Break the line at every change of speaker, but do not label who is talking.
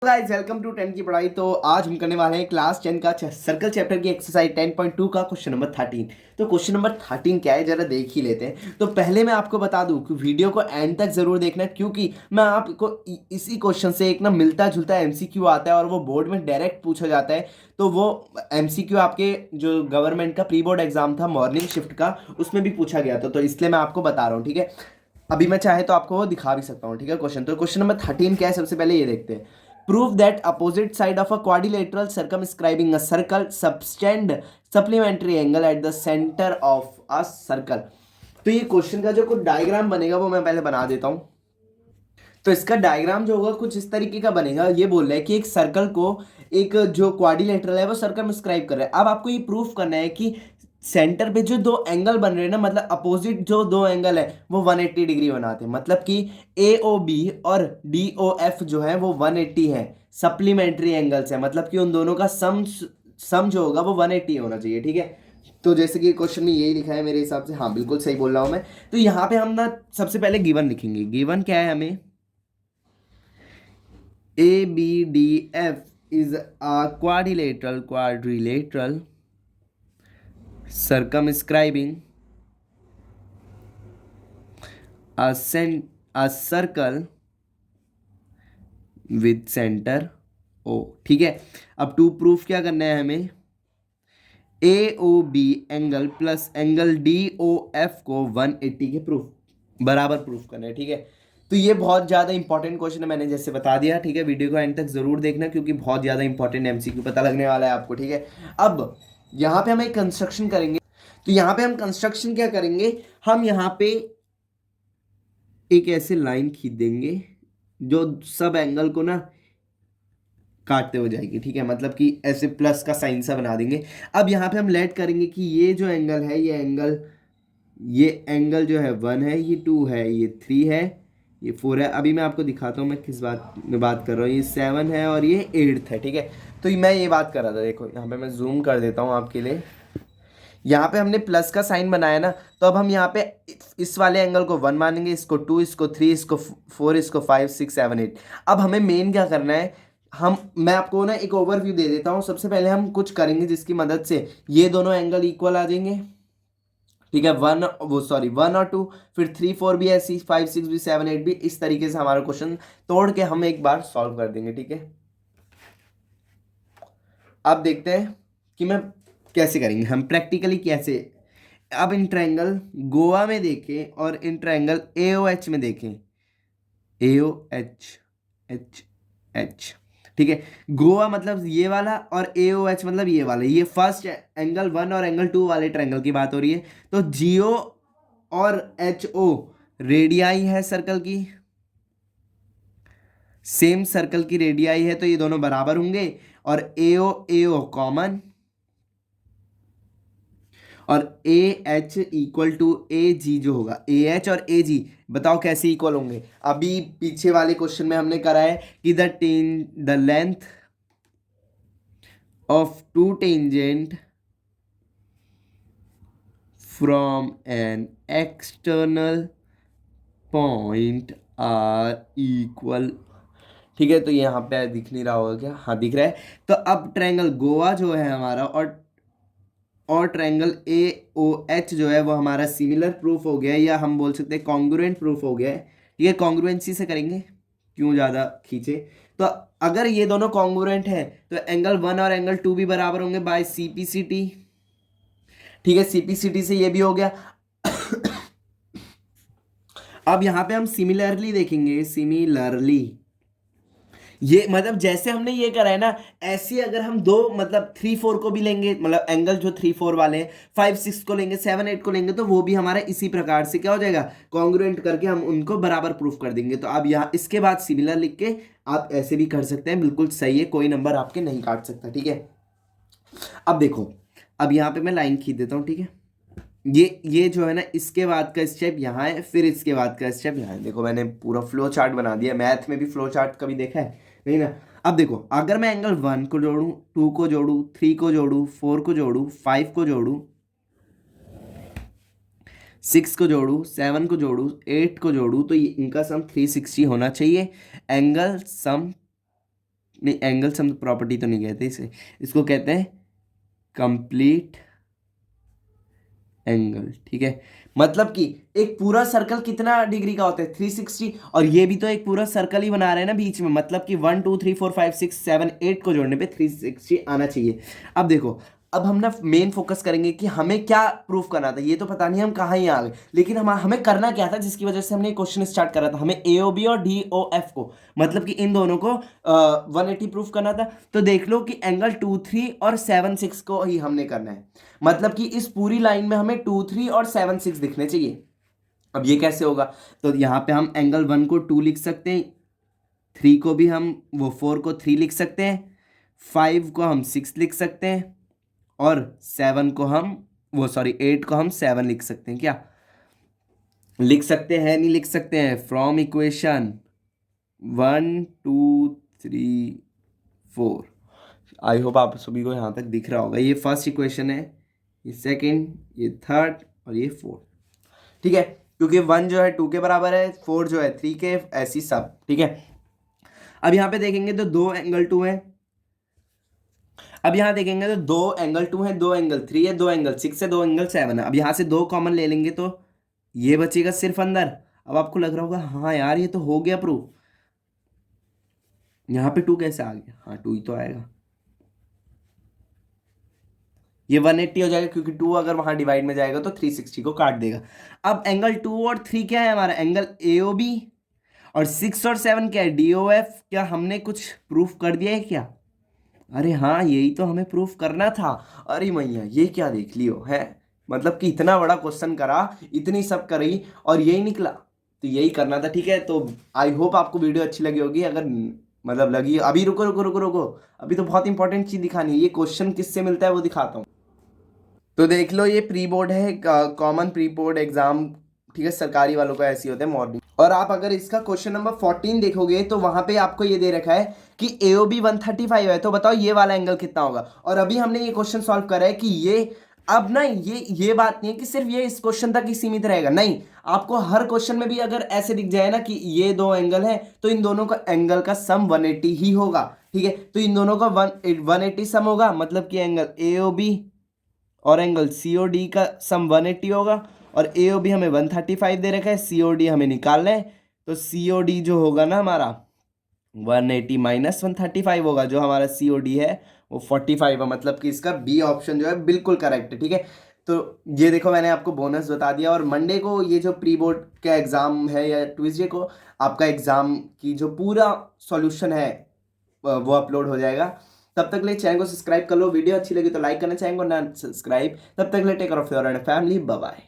Guys welcome to 10 की पढ़ाई। तो आज हम करने वाले हैं क्लास 10 का सर्कल चैप्टर की एक्सरसाइज 10.2 का क्वेश्चन नंबर 13। तो क्वेश्चन नंबर 13 क्या है जरा देख ही लेते हैं। तो पहले मैं आपको बता दूं कि वीडियो को एंड तक जरूर देखना, क्योंकि मैं आपको इसी क्वेश्चन से एक ना मिलता जुलता एमसीक्यू आता है और वो बोर्ड में डायरेक्ट पूछा जाता है। तो वो एमसीक्यू आपके जो गवर्नमेंट का प्री बोर्ड एग्जाम था मॉर्निंग शिफ्ट का, उसमें भी पूछा गया था। तो इसलिए मैं आपको बता रहा हूँ, ठीक है। अभी मैं चाहे तो आपको वो दिखा भी सकता हूँ, ठीक है। तो क्वेश्चन नंबर 13 क्या है, सबसे पहले ये देखते हैं। Prove that opposite side of a quadrilateral circumscribing a circle subtend supplementary angle at the centre of a circle. तो ये क्वेश्चन का जो कुछ डायग्राम बनेगा वो मैं पहले बना देता हूँ। तो इसका डायग्राम जो होगा कुछ इस तरीके का बनेगा। ये बोल रहा है कि एक सर्कल को एक जो क्वाड्रिलेटरल है वो सर्कमस्क्राइब कर रहा है। अब आपको ये प्रूफ करना है कि सेंटर पे जो दो एंगल बन रहे हैं ना, मतलब अपोजिट जो दो एंगल है वो 180 डिग्री बनाते हैं। मतलब कि ए ओ बी और डी ओ एफ जो है वो 180 है, सप्लीमेंट्री एंगल्स है। मतलब कि उन दोनों का सम जो होगा वो 180 होना चाहिए, ठीक है। तो जैसे कि क्वेश्चन में यही लिखा है मेरे हिसाब से, हाँ बिल्कुल सही बोल रहा हूँ मैं। तो यहाँ पे हम ना सबसे पहले गिवन लिखेंगे। गिवन क्या है हमें, ABDF is a quadrilateral circumscribing a circle with center O। ठीक है। अब टू प्रूफ क्या करना है हमें, AOB angle plus angle DOF को 180 के प्रूफ बराबर प्रूफ करना है, ठीक है। तो ये बहुत ज़्यादा इंपॉर्टेंट क्वेश्चन है, मैंने जैसे बता दिया, ठीक है। वीडियो को एंड तक जरूर देखना, क्योंकि बहुत ज़्यादा इंपॉर्टेंट एमसीक्यू पता लगने वाला है आपको, ठीक है। अब यहाँ पे हम एक कंस्ट्रक्शन करेंगे। तो यहाँ पे हम कंस्ट्रक्शन क्या करेंगे, हम यहाँ पे एक ऐसे लाइन खींच देंगे जो सब एंगल को ना काटते हो जाएगी, ठीक है। मतलब कि ऐसे प्लस का साइन सा बना देंगे। अब यहाँ पे हम लेट करेंगे कि ये जो एंगल है, ये एंगल जो है 1 है, ये 2 है, ये 3 है, ये 4 है। अभी मैं आपको दिखाता हूँ मैं किस बात में बात कर रहा हूँ। ये 7 है और ये 8 है, ठीक है। तो मैं ये बात कर रहा था, देखो यहाँ पे मैं जूम कर देता हूँ आपके लिए। यहाँ पे हमने प्लस का साइन बनाया ना, तो अब हम यहाँ पे इस वाले एंगल को 1 मानेंगे, इसको 2, इसको 3, इसको 4, इसको 5, 6, 7, 8। अब हमें मेन क्या करना है, मैं आपको ना एक ओवरव्यू दे देता हूँ। सबसे पहले हम कुछ करेंगे जिसकी मदद से ये दोनों एंगल इक्वल आ जाएंगे, ठीक है। 1 और 2, फिर 3 4 भी ऐसी, 5 6 भी, 7 8 भी। इस तरीके से हमारा क्वेश्चन तोड़ के हम एक बार सॉल्व कर देंगे, ठीक है। अब देखते हैं कि मैं कैसे करेंगे, हम प्रैक्टिकली कैसे। अब इन ट्रायंगल गोवा में देखें और इन ट्रायंगल AOH में देखें। AOH एच एच, ठीक है। गोवा मतलब ये वाला और AOH मतलब ये वाला। ये फर्स्ट एंगल 1 और एंगल 2 वाले ट्रायंगल की बात हो रही है। तो GO और HO रेडियाई है सर्कल की, सेम सर्कल की रेडियाई है, तो ये दोनों बराबर होंगे। और AO AO कॉमन, और AH इक्वल टू AG जो होगा, AH और AG बताओ कैसे इक्वल होंगे। अभी पीछे वाले क्वेश्चन में हमने करा है कि the length of two tangent from an external point are equal, ठीक है। तो यहाँ पे दिख नहीं रहा होगा क्या, हाँ दिख रहा है। तो अब ट्रायंगल गोवा जो है हमारा और ट्रायंगल AOH जो है वो हमारा सिमिलर प्रूफ हो गया है, या हम बोल सकते हैं कॉन्ग्रुएंट प्रूफ हो गया है, ठीक है। कॉन्ग्रुएंसी से करेंगे, क्यों ज़्यादा खींचे। तो अगर ये दोनों कॉन्ग्रुएंट है तो एंगल 1 और एंगल 2 भी बराबर होंगे बाय CPCT, ठीक है। CPCT से ये भी हो गया। अब यहाँ पे हम सिमिलरली देखेंगे, सिमिलरली ये मतलब जैसे हमने ये करा है ना, ऐसे अगर हम दो मतलब 3 4 को भी लेंगे, मतलब एंगल जो 3 4 वाले हैं, 5 6 को लेंगे, 7 8 को लेंगे, तो वो भी हमारा इसी प्रकार से क्या हो जाएगा, कॉन्ग्रुएंट करके हम उनको बराबर प्रूफ कर देंगे। तो अब यहाँ इसके बाद सिमिलर लिख के आप ऐसे भी कर सकते हैं, बिल्कुल सही है, कोई नंबर आपके नहीं काट सकता, ठीक है। अब देखो, अब यहाँ पे मैं लाइन खींच देता हूँ, ठीक है। ये जो है ना, इसके बाद का स्टेप यहाँ है, फिर इसके बाद का स्टेप यहाँ है। देखो मैंने पूरा फ्लो चार्ट बना दिया। मैथ में भी फ्लो चार्ट कभी देखा है, नहीं ना। अब देखो, अगर मैं एंगल 1 को जोड़ूं, 2 को जोड़ूं, 3 को जोड़ूं, 4 को जोड़ूं, 5 को जोड़ूं, 6 को जोड़ूं, 7 को जोड़ूं, 8 को जोड़ूं, तो इनका सम 360 होना चाहिए। एंगल सम नहीं, एंगल सम प्रॉपर्टी तो नहीं कहते इसे, इसको कहते हैं कंप्लीट एंगल। ठीक है, मतलब कि एक पूरा सर्कल कितना डिग्री का होता है 360, और ये भी तो एक पूरा सर्कल ही बना रहे हैं ना बीच में, मतलब कि 1 2 3 4 5 6 7 8 को जोड़ने पे 360 आना चाहिए। अब देखो, अब हम ना मेन फोकस करेंगे कि हमें क्या प्रूफ करना था। ये तो पता नहीं हम कहाँ ही आ गए, लेकिन हमें करना क्या था जिसकी वजह से हमने क्वेश्चन स्टार्ट करा था। हमें AOB और DOF को, मतलब कि इन दोनों को 180 प्रूफ करना था। तो देख लो कि एंगल 2 3 और 7 6 को ही हमने करना है, मतलब कि इस पूरी लाइन में हमें 2 3 और 7 6 दिखने चाहिए। अब ये कैसे होगा, तो यहाँ पे हम एंगल 1 को 2 लिख सकते हैं, 3 को भी हम, वो 4 को 3 लिख सकते हैं, 5 को हम 6 लिख सकते हैं, और 7 को हम, वो सॉरी 8 को हम 7 लिख सकते हैं। क्या लिख सकते हैं? नहीं लिख सकते हैं। फ्रॉम इक्वेशन 1 2 3 4, आई होप आप सभी को यहाँ तक दिख रहा होगा। ये फर्स्ट इक्वेशन है, ये सेकंड, ये थर्ड और ये फोर्थ। ठीक है, क्योंकि 1 जो है 2 के बराबर है, 4 जो है 3 के, ऐसी सब। ठीक है, अब यहाँ पे देखेंगे तो 2 एंगल 2 है। अब यहाँ देखेंगे तो 2 एंगल 2 है, 2 एंगल 3 है, 2 एंगल 6 है, 2 एंगल 7 है। अब यहाँ से 2 कॉमन ले लेंगे तो ये बचेगा सिर्फ अंदर। अब आपको लग रहा होगा हाँ यार ये तो हो गया प्रूफ, यहाँ पे 2 कैसे आ गया? हाँ 2 ही तो आएगा, ये 180 हो जाएगा, क्योंकि 2 अगर वहां डिवाइड में जाएगा तो 360 को काट देगा। अब एंगल 2 और 3 क्या है हमारा? Angle AOB। और 6 और 7 क्या है? DOF। क्या हमने कुछ प्रूफ कर दिया है क्या? अरे हाँ, यही तो हमें प्रूफ करना था। अरे मैया, ये क्या देख लियो है, मतलब कि इतना बड़ा क्वेश्चन करा, इतनी सब करी और यही निकला, तो यही करना था। ठीक है, तो आई होप आपको वीडियो अच्छी लगी होगी। अगर मतलब लगी, अभी रुको रुको रुको रुको, अभी तो बहुत इंपॉर्टेंट चीज दिखानी है। ये क्वेश्चन किससे मिलता है वो दिखाता हूँ। तो देख लो, ये प्री बोर्ड है, कॉमन प्री बोर्ड एग्जाम। ठीक है, सरकारी वालों का ऐसी होता है मॉर्निंग। और आप अगर इसका क्वेश्चन नंबर 14 देखोगे तो वहां पे आपको ये दे रखा है कि AOB 135 है, तो बताओ ये वाला एंगल कितना होगा। और अभी हमने ये क्वेश्चन सॉल्व करा है कि ये, अब ना ये बात नहीं है कि सिर्फ ये इस क्वेश्चन तक ही सीमित रहेगा, नहीं, आपको हर क्वेश्चन में भी अगर ऐसे दिख जाए ना कि ये दो एंगल है, तो इन दोनों का एंगल का सम 180 ही होगा। ठीक है, तो इन दोनों का 180 सम होगा, मतलब कि एंगल AOB और एंगल COD का सम 180 होगा। और AOB हमें 135 दे रखा है, COD हमें निकालना है, तो COD जो होगा ना हमारा 180 माइनस 135 होगा, जो हमारा COD है वो 45 है, मतलब कि इसका B ऑप्शन जो है बिल्कुल करेक्ट है। ठीक है, तो ये देखो मैंने आपको बोनस बता दिया। और मंडे को ये जो प्री बोर्ड का एग्जाम है, या ट्यूसडे को आपका एग्जाम की जो पूरा सॉल्यूशन है वो अपलोड हो जाएगा। तब तक के लिए चैनल को सब्सक्राइब कर लो, वीडियो अच्छी लगी तो लाइक करना, चाहेंगे ना सब्सक्राइब। तब तक के लिए take care of your and family, bye bye.